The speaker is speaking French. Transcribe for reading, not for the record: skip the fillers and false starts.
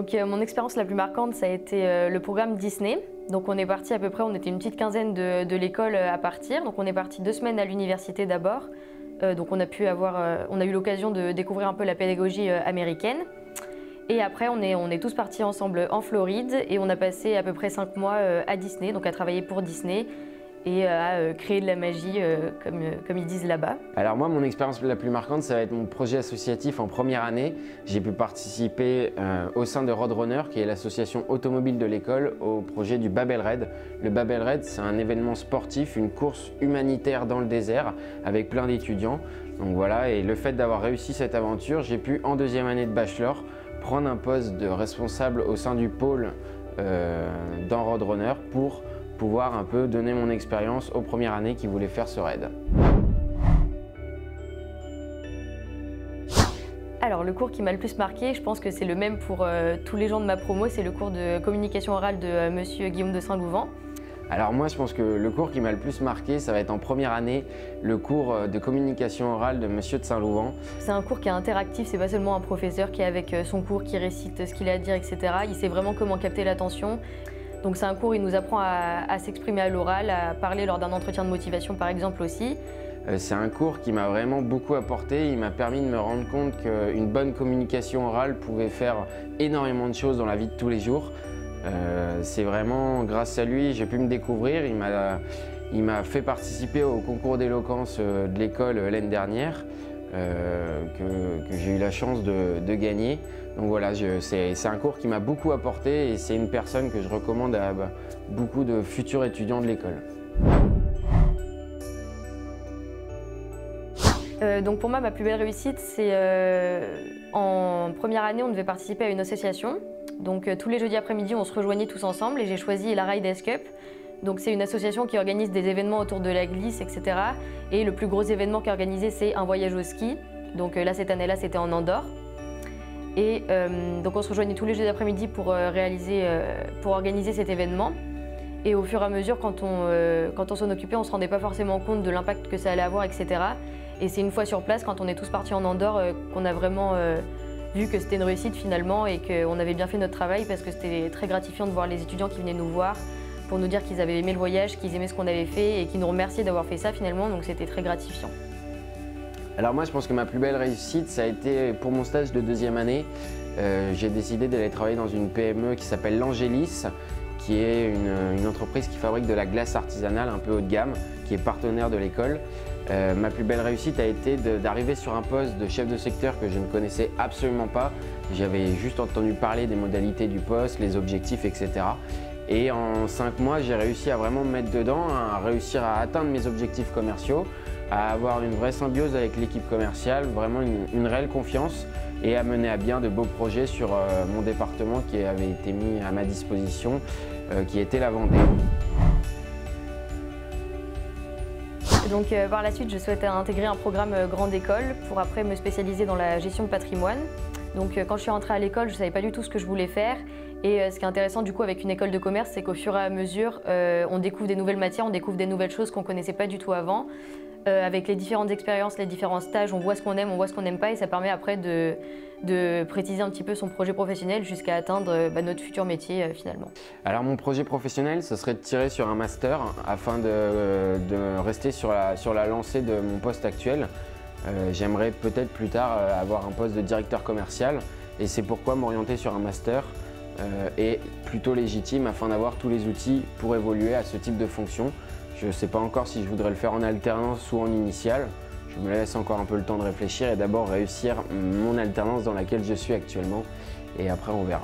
Donc mon expérience la plus marquante, ça a été le programme Disney. Donc on est parti à peu près, on était une petite quinzaine de l'école à partir. Donc on est parti 2 semaines à l'université d'abord. Donc on a eu l'occasion de découvrir un peu la pédagogie américaine. Et après on est tous partis ensemble en Floride et on a passé à peu près 5 mois à Disney, donc à travailler pour Disney et à créer de la magie comme ils disent là-bas. Alors moi, mon expérience la plus marquante, ça va être mon projet associatif en première année. J'ai pu participer au sein de Roadrunner, qui est l'association automobile de l'école, au projet du Babel Raid. Le Babel Raid, c'est un événement sportif, une course humanitaire dans le désert avec plein d'étudiants. Donc voilà, et le fait d'avoir réussi cette aventure, j'ai pu en 2e année de bachelor prendre un poste de responsable au sein du pôle dans Roadrunner pour pouvoir un peu donner mon expérience aux premières années qui voulaient faire ce raid. Alors le cours qui m'a le plus marqué, je pense que c'est le même pour tous les gens de ma promo, c'est le cours de communication orale de monsieur Guillaume de Saint-Louvent. Alors moi je pense que le cours qui m'a le plus marqué, ça va être en première année, le cours de communication orale de monsieur de Saint-Louvent. C'est un cours qui est interactif, c'est pas seulement un professeur qui est avec son cours, qui récite ce qu'il a à dire, etc. Il sait vraiment comment capter l'attention. Donc c'est un cours, il nous apprend à s'exprimer à l'oral, à parler lors d'un entretien de motivation par exemple aussi. C'est un cours qui m'a vraiment beaucoup apporté, il m'a permis de me rendre compte qu'une bonne communication orale pouvait faire énormément de choses dans la vie de tous les jours. C'est vraiment grâce à lui, j'ai pu me découvrir, il m'a fait participer au concours d'éloquence de l'école l'année dernière. Que j'ai eu la chance de gagner. Donc voilà, c'est un cours qui m'a beaucoup apporté et c'est une personne que je recommande à beaucoup de futurs étudiants de l'école. Donc pour moi, ma plus belle réussite, c'est en première année, on devait participer à une association. Donc tous les jeudis après-midi, on se rejoignait tous ensemble et j'ai choisi la Ride Cup. Donc c'est une association qui organise des événements autour de la glisse, etc. Et le plus gros événement qui est organisé, c'est un voyage au ski. Donc là, cette année-là, c'était en Andorre. Et donc on se rejoignait tous les jeudis après-midi pour organiser cet événement. Et au fur et à mesure, quand on s'en occupait, on ne se rendait pas forcément compte de l'impact que ça allait avoir, etc. Et c'est une fois sur place, quand on est tous partis en Andorre, qu'on a vraiment vu que c'était une réussite finalement et qu'on avait bien fait notre travail parce que c'était très gratifiant de voir les étudiants qui venaient nous voir pour nous dire qu'ils avaient aimé le voyage, qu'ils aimaient ce qu'on avait fait et qu'ils nous remerciaient d'avoir fait ça finalement, donc c'était très gratifiant. Alors moi je pense que ma plus belle réussite, ça a été pour mon stage de 2e année. J'ai décidé d'aller travailler dans une PME qui s'appelle l'Angélis, qui est une entreprise qui fabrique de la glace artisanale un peu haut de gamme, qui est partenaire de l'école. Ma plus belle réussite a été d'arriver sur un poste de chef de secteur que je ne connaissais absolument pas. J'avais juste entendu parler des modalités du poste, les objectifs, etc. Et en 5 mois, j'ai réussi à vraiment me mettre dedans, à réussir à atteindre mes objectifs commerciaux, à avoir une vraie symbiose avec l'équipe commerciale, vraiment une réelle confiance et à mener à bien de beaux projets sur mon département qui avait été mis à ma disposition, qui était la Vendée. Donc par la suite, je souhaite intégrer un programme grande école pour après me spécialiser dans la gestion de patrimoine. Donc quand je suis rentrée à l'école, je ne savais pas du tout ce que je voulais faire. Et ce qui est intéressant du coup avec une école de commerce, c'est qu'au fur et à mesure, on découvre des nouvelles matières, on découvre des nouvelles choses qu'on ne connaissait pas du tout avant. Avec les différentes expériences, les différents stages, on voit ce qu'on aime, on voit ce qu'on n'aime pas et ça permet après de préciser un petit peu son projet professionnel jusqu'à atteindre notre futur métier finalement. Alors mon projet professionnel, ce serait de tirer sur un master afin de rester sur la lancée de mon poste actuel. J'aimerais peut-être plus tard avoir un poste de directeur commercial et c'est pourquoi m'orienter sur un master est plutôt légitime afin d'avoir tous les outils pour évoluer à ce type de fonction. Je ne sais pas encore si je voudrais le faire en alternance ou en initiale. Je me laisse encore un peu le temps de réfléchir et d'abord réussir mon alternance dans laquelle je suis actuellement et après on verra.